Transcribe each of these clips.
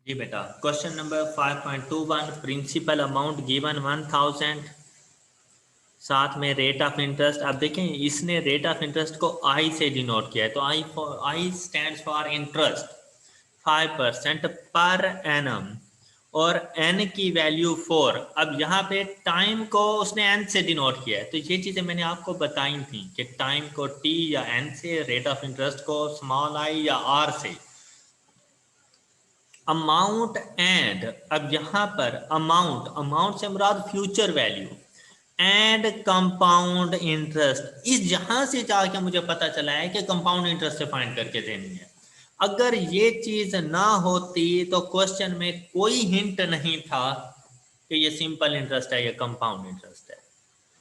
जी बेटा, question number 5.21, principal amount given 1000, साथ में रेट ऑफ इंटरेस्ट। अब देखें, इसने रेट ऑफ इंटरेस्ट को आई से डिनोट किया है, तो आई stands for interest 5% per annum और एन की वैल्यू 4। अब यहाँ पे टाइम को उसने एन से डिनोट किया है, तो ये चीज़ें मैंने आपको बताई थी कि टाइम को टी या एन से, रेट ऑफ इंटरेस्ट को स्मॉल आई या आर से। अमाउंट एंड, अब यहां पर अमाउंट से मुराद future value and compound interest, इस जहां से जाके मुझे पता चला है कि कंपाउंड इंटरेस्ट से फाइंड करके देनी है। अगर ये चीज ना होती तो क्वेश्चन में कोई हिंट नहीं था कि ये सिंपल इंटरेस्ट है या कंपाउंड इंटरेस्ट है।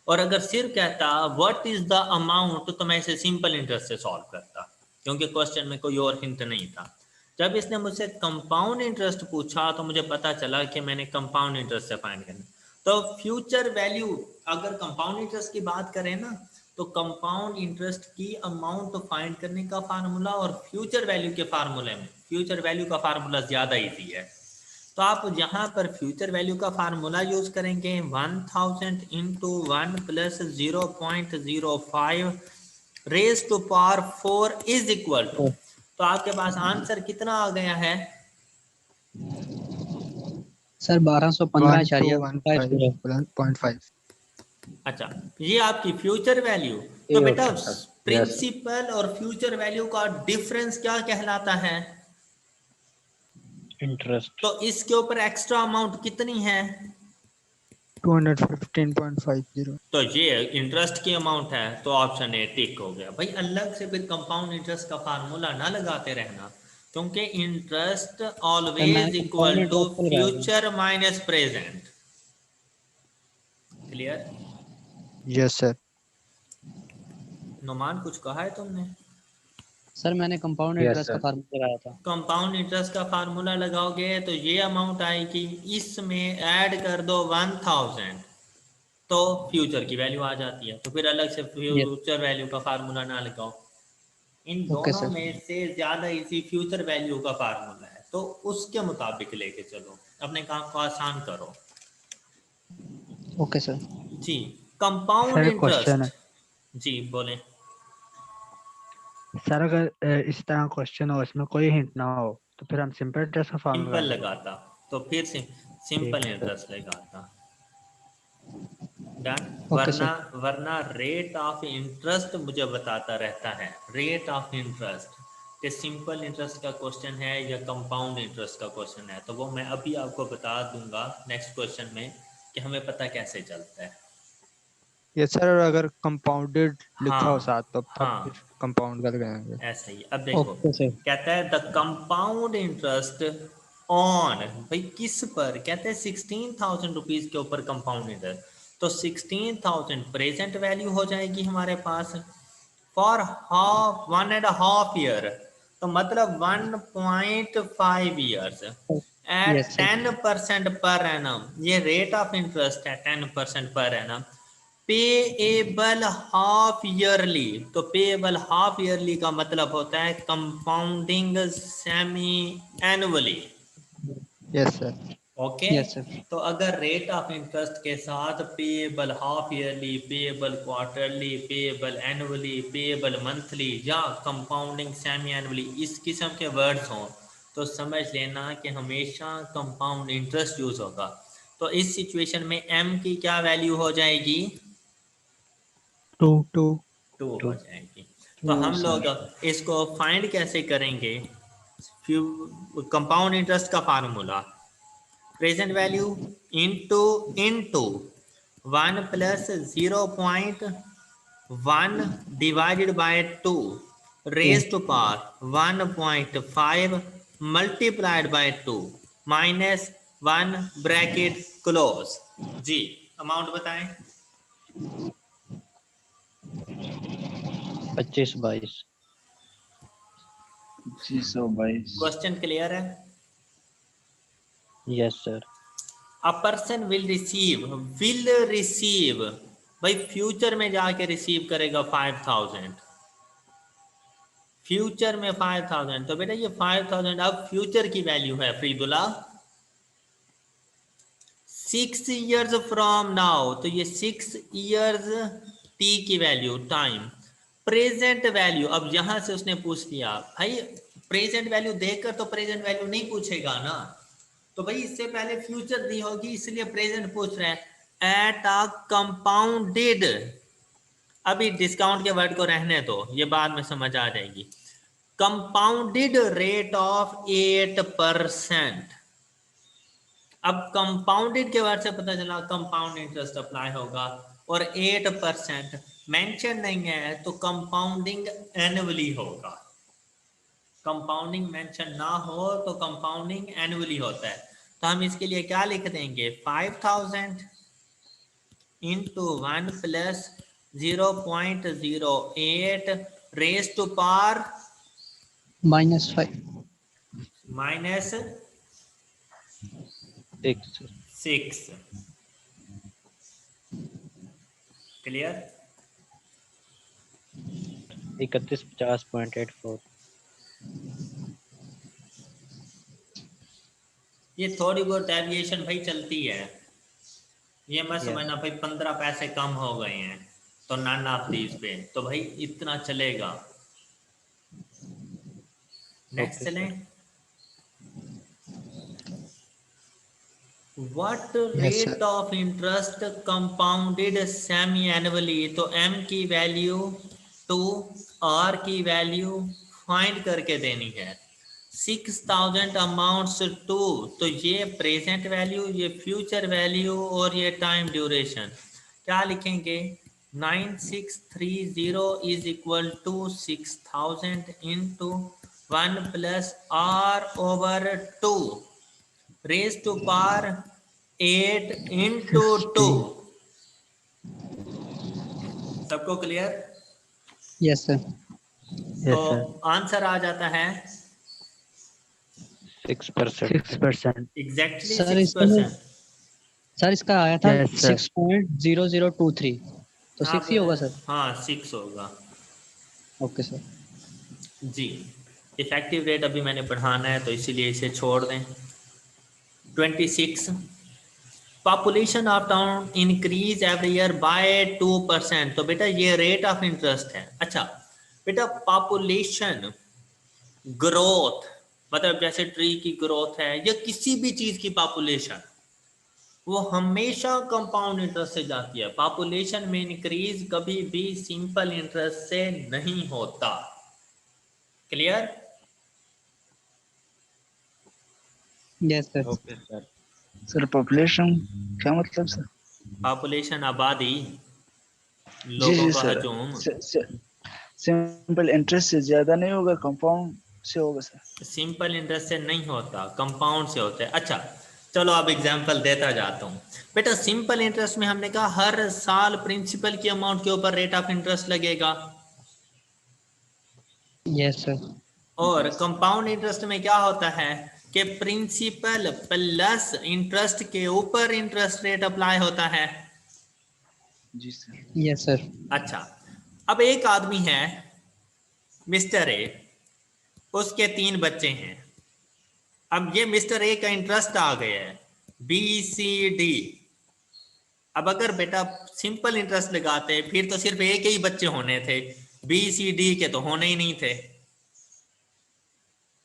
और अगर सिर्फ कहता व्हाट इज द अमाउंट तो मैं इसे सिंपल इंटरेस्ट से सॉल्व करता, क्योंकि क्वेश्चन में कोई और हिंट नहीं था। जब इसने मुझसे कंपाउंड इंटरेस्ट पूछा तो मुझे पता चला कि मैंने कंपाउंड इंटरेस्ट से फाइंड करना। तो फ्यूचर वैल्यू, अगर कंपाउंड इंटरेस्ट की बात करें ना, तो कंपाउंड इंटरेस्ट की अमाउंट फाइंड करने का फार्मूला और फ्यूचर वैल्यू के फार्मूले में फ्यूचर वैल्यू का फार्मूला ज़्यादा ईजी है। तो आप यहाँ पर फ्यूचर वैल्यू का फार्मूला यूज करेंगे 1000 into 1 plus 0.05 raise to power 4 is equal to, तो आपके पास आंसर कितना आ गया है सर 1215.5। अच्छा, ये आपकी फ्यूचर वैल्यू। तो बेटा प्रिंसिपल और फ्यूचर वैल्यू का डिफरेंस क्या कहलाता है? इंटरेस्ट। तो इसके ऊपर एक्स्ट्रा अमाउंट कितनी है? 215.50। तो ये इंटरेस्ट की अमाउंट है, तो ऑप्शन ए टिक हो गया भाई। अलग से फिर कंपाउंड इंटरेस्ट का फार्मूला ना लगाते रहना, क्योंकि interest always equal to future minus present. Clear? Yes sir. Numan कुछ कहा है तुमने? सर मैंने कंपाउंड इंटरेस्ट का फार्मूला लगाया था। कंपाउंड इंटरेस्ट का फार्मूला लगाओगे तो ये अमाउंट आएगी, इसमें ऐड कर दो 1000 तो फ्यूचर की वैल्यू आ जाती है। तो फिर अलग से फ्यूचर वैल्यू का फार्मूला ना लगाओ। इन दोनों में से ज्यादा इजी फ्यूचर वैल्यू का फार्मूला है, तो उसके मुताबिक लेके चलो, अपने काम को आसान करो। Okay sir. जी, कंपाउंड इंटरेस्ट। जी बोलें सर। अगर इस तरह क्वेश्चन हो, इसमें कोई हिंट ना हो, तो फिर हम सिंपल इंटरेस्ट का फार्मूला सिंपल लगाता, तो फिर सिंपल ठीक है। इंटरेस्ट लगाता। डन। ओके वरना सर। वरना रेट ऑफ इंटरेस्ट मुझे बताता रहता है, रेट ऑफ इंटरेस्ट कि सिंपल इंटरेस्ट का क्वेश्चन है या कंपाउंड इंटरेस्ट का क्वेश्चन है। तो वो मैं अभी आपको बता दूंगा नेक्स्ट क्वेश्चन में कि हमें पता कैसे चलता है। ये सर अगर कंपाउंडेड लिखा हो हाँ साथ तो तब हाँ, फिर कंपाउंड कर देंगे। ऐसा ही। अब देखो, ओके सर। कहता है द कंपाउंड इंटरेस्ट ऑन, भाई किस पर? कहते हैं 16,000 रुपीज के ऊपर कंपाउंड इंटरेस्ट। तो 16,000 प्रेजेंट वैल्यू हो जाएगी हमारे पास फॉर हाफ 1.5 ईयर, तो मतलब 1.5 years eight yes sir. 10% per annum. ये रेट ऑफ इंटरेस्ट है 10% per annum. Payable half yearly, तो पेएबल हाफ ईयरली का मतलब होता है compounding semi annually. Yes sir. Okay, yes sir. तो अगर रेट ऑफ इंटरेस्ट के साथ payable half yearly, payable quarterly, payable annually, payable monthly या कंपाउंडिंग सेमी एनुअली इस किस्म के वर्ड्स हों, तो समझ लेना कि हमेशा कंपाउंड इंटरेस्ट यूज होगा। तो इस सिचुएशन में एम की क्या वैल्यू हो जाएगी? 2 हो जाएगी। तो हम लोग इसको फाइंड कैसे करेंगे? कंपाउंड इंटरेस्ट का formula present value into into 1 plus 0.1 divided by 2 raise to power 1.5 multiplied by 2 minus 1 bracket close. जी, अमाउंट बताएं। 2522। 2522। क्वेश्चन क्लियर है? Yes sir. A person will receive, भाई फ्यूचर में जाके रिसीव करेगा 5000। फ्यूचर में 5000, तो बेटा ये 5000 अब फ्यूचर की वैल्यू है फरीदुल्ला। 6 ईयर्स फ्रॉम नाउ, तो ये 6 ईयर्स टी की वैल्यू टाइम। प्रेजेंट वैल्यू, अब यहां से उसने पूछ लिया भाई प्रेजेंट वैल्यू देखकर तो प्रेजेंट वैल्यू नहीं पूछेगा ना, तो भाई इससे पहले फ्यूचर दी होगी इसलिए प्रेजेंट पूछ रहा है। एट अ कंपाउंडेड, अभी डिस्काउंट के वर्ड को रहने दो, ये बाद में समझ आ जाएगी। Compounded rate of 8%। अब कंपाउंडेड के वर्ड से पता चला कंपाउंड इंटरेस्ट अप्लाई होगा, और 8% मेंशन नहीं है तो कंपाउंडिंग एनुअली होगा। कंपाउंडिंग मेंशन ना हो तो कंपाउंडिंग एनुअली होता है। तो हम इसके लिए क्या लिख देंगे, 5000 into 1 plus 0.08 raise to power -5 minus 6। Clear? 3150.84। ये थोड़ी बहुत डेविएशन भाई चलती है, ये मत Yes. समझना भाई 15 पैसे कम हो गए हैं तो नन ऑफ दीज पे, तो भाई इतना चलेगा। नेक्स्ट Okay, चलें। What Yes, rate sir. Of interest compounded semi annually, तो एम की वैल्यू 2, आर की वैल्यू फाइंड करके देनी है। 6000 अमाउंट्स टू, तो ये प्रेजेंट वैल्यू, ये फ्यूचर वैल्यू और ये टाइम ड्यूरेशन। क्या लिखेंगे, 9630 is equal to 6000 into 1 plus R over 2 raise to power 8 into 2। सबको क्लियर? Yes, sir. Yes, तो sir. आंसर आ जाता है 6%। 6%. Exactly sir 6%। सर इसका आया था Yes, sir. 6.0023, तो 6 ही होगा सर। हाँ 6 होगा ओके सर। जी। इफेक्टिव रेट अभी मैंने बढ़ाना है तो इसीलिए इसे छोड़ दें। 26 population of town increase every year by 2%, तो बेटा ये रेट ऑफ इंटरेस्ट है। अच्छा बेटा पॉपुलेशन ग्रोथ मतलब जैसे ट्री की ग्रोथ है या किसी भी चीज की पॉपुलेशन, वो हमेशा कंपाउंड इंटरेस्ट से जाती है। पॉपुलेशन में इंक्रीज कभी भी सिंपल इंटरेस्ट से नहीं होता। Clear? Yes sir. Okay sir. Sir population क्या मतलब सर? पॉपुलेशन आबादी, जी लोगों जी का सर, हजूम सिंपल इंटरेस्ट से ज्यादा नहीं होगा, कंपाउंड से होगा सर। सिंपल इंटरेस्ट से नहीं होता, कंपाउंड से होता है। अच्छा चलो अब एग्जांपल देता जाता हूँ। बेटा सिंपल इंटरेस्ट में हमने कहा हर साल प्रिंसिपल की अमाउंट के ऊपर रेट ऑफ इंटरेस्ट लगेगा, यस सर। और कंपाउंड इंटरेस्ट में क्या होता है कि प्रिंसिपल प्लस इंटरेस्ट के ऊपर इंटरेस्ट रेट अप्लाई होता है। जी सर। Yes sir. अच्छा अब एक आदमी है मिस्टर ए, उसके 3 बच्चे हैं। अब ये मिस्टर ए का इंटरेस्ट आ गया है BCD। अब अगर बेटा सिंपल इंटरेस्ट लगाते फिर तो सिर्फ एक ही बच्चे होने थे, BCD के तो होने ही नहीं थे।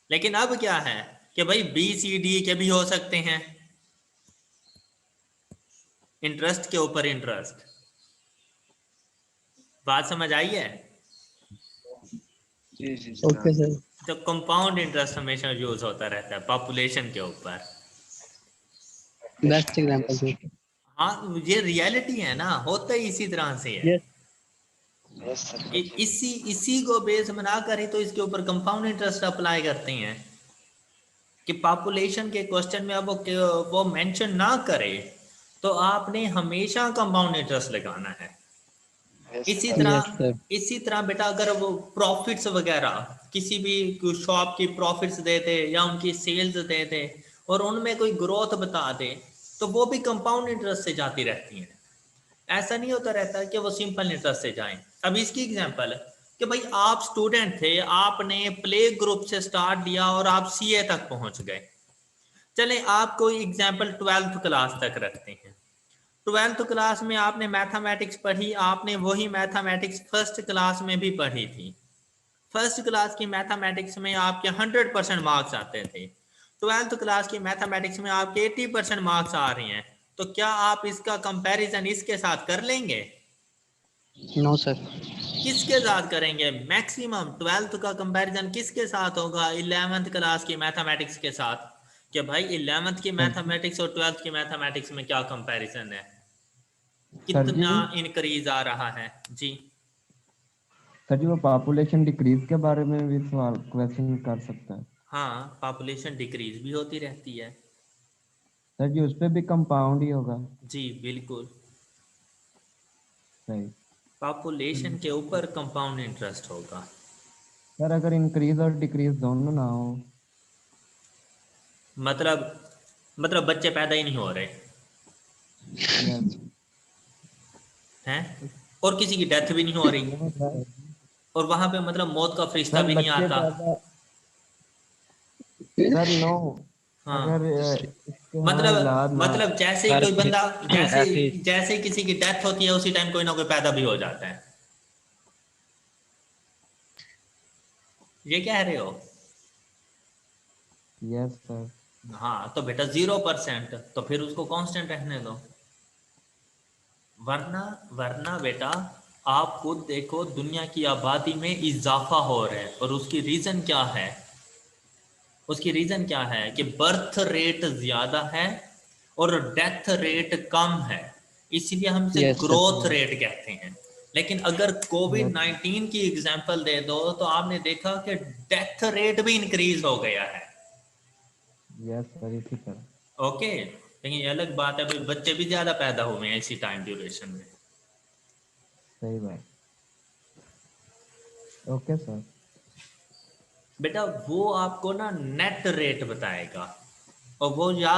लेकिन अब क्या है कि भाई BCD के भी हो सकते हैं, इंटरेस्ट के ऊपर इंटरेस्ट। बात समझ आई है? जी जी ओके सर। तो कंपाउंड इंटरेस्ट हमेशा यूज होता रहता है पॉपुलेशन के ऊपर। Best example sir. हाँ ये रियलिटी है ना, होता ही इसी तरह से है। यस। Yes sir. इसी को बेस बनाकर ही तो इसके ऊपर कंपाउंड इंटरेस्ट अप्लाई करते हैं कि पॉपुलेशन के क्वेश्चन में अब वो मेंशन ना करे तो आपने हमेशा कंपाउंड इंटरेस्ट लगाना है। इसी यस सर। तरह बेटा अगर वो प्रॉफिट्स वगैरह किसी भी शॉप की प्रॉफिट्स दे दे या उनकी सेल्स दे दे और उनमें कोई ग्रोथ बता दे तो वो भी कंपाउंड इंटरेस्ट से जाती रहती हैं। ऐसा नहीं होता रहता कि वो सिंपल इंटरेस्ट से जाएं। अब इसकी एग्जांपल कि भाई आप स्टूडेंट थे, आपने प्ले ग्रुप से स्टार्ट दिया और आप सीए तक पहुंच गए। चले आपको एग्जाम्पल 12th क्लास तक रखते हैं। 12th क्लास में आपने मैथमेटिक्स पढ़ी, आपने वही मैथमेटिक्स फर्स्ट क्लास में भी पढ़ी थी। फर्स्ट क्लास की मैथमेटिक्स में आपके 100% मार्क्स आते थे। 12th क्लास की मैथमेटिक्स में आपके 80% मार्क्स आ रहे हैं। तो क्या आप इसका कंपैरिजन इसके साथ कर लेंगे? No sir. किसके साथ करेंगे? मैक्सिमम 12th का कंपैरिजन किसके साथ होगा? 11th क्लास की मैथमेटिक्स के साथ। कि भाई 11th की मैथमेटिक्स और 12th की मैथमेटिक्स में क्या कंपैरिजन है, सर जी, कितना इंक्रीज आ रहा है? जी सर जी वो पॉपुलेशन डिक्रीज के बारे में भी सवाल क्वेश्चन कर सकता है। हाँ, पॉपुलेशन डिक्रीज भी होती रहती है। सर जी उस पे भी कंपाउंड ही होगा। जी बिल्कुल, सही। पॉपुलेशन के ऊपर कंपाउंड इंटरेस्ट होगा। सर अगर इंक्रीज और डिक्रीज दोनों ना हो, मतलब बच्चे पैदा ही नहीं हो रहे यस हैं, और किसी की डेथ भी नहीं हो रही, और वहां पे मतलब मौत का फरिश्ता सर भी नहीं बच्चे आता। पैदा, सर नो, हाँ अगर इसके यहाँ इलाज ना, मतलब जैसे ही सर कोई बंदा, जैसे ऐसे जैसे ही किसी की डेथ होती है उसी टाइम कोई ना कोई पैदा भी हो जाता है। ये कह रहे हो? Yes sir. हाँ तो बेटा 0%, तो फिर उसको कांस्टेंट रहने दो। वरना बेटा आप खुद देखो, दुनिया की आबादी में इजाफा हो रहा है, और उसकी रीजन क्या है? उसकी रीजन क्या है कि बर्थ रेट ज्यादा है और डेथ रेट कम है, इसलिए हम इसे यस सर। ग्रोथ रेट कहते हैं। लेकिन अगर कोविड-19 की एग्जांपल दे दो तो आपने देखा कि डेथ रेट भी इंक्रीज हो गया है। यस सर इसी तरह। ओके, लेकिन ये अलग बात है, भाई बच्चे भी ज्यादा पैदा हुए हैं इसी टाइम ड्यूरेशन में। सही बात। Okay sir. बेटा वो आपको ना नेट रेट बताएगा, और वो या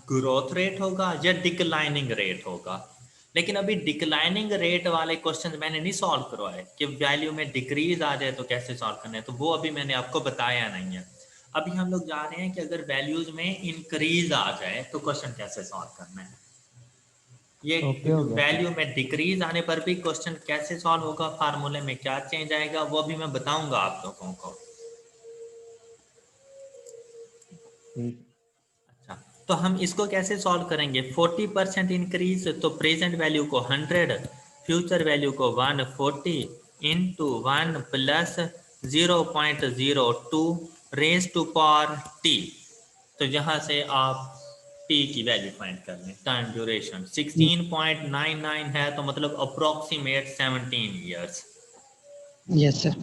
ग्रोथ रेट होगा या डिक्लाइनिंग रेट होगा। लेकिन अभी डिक्लाइनिंग रेट वाले क्वेश्चन मैंने नहीं सॉल्व करवाए कि वैल्यू में डिक्रीज आ जाए तो कैसे सॉल्व करना है, तो वो अभी मैंने आपको बताया नहीं है। अभी हम लोग जा रहे हैं कि अगर वैल्यूज में इंक्रीज आ जाए तो क्वेश्चन कैसे सॉल्व करना है। ये ओके हो गया सर। वैल्यू में डिक्रीज आने पर भी क्वेश्चन कैसे सॉल्व होगा, फार्मूले में क्या चेंज आएगा, वो भी मैं बताऊंगा आप लोगों को। ठीक। अच्छा, तो हम इसको कैसे सॉल्व करेंगे? 40% इंक्रीज, तो प्रेजेंट वैल्यू को 100, फ्यूचर वैल्यू को 140 into 1 plus 0.02 raise to power T. तो यहाँ से आप टी की वैल्यू फाइंड कर लें। टाइम ड्यूरेशन 16.99 है, तो मतलब अप्रोक्सीमेट 17 ईयर्स। Yes sir.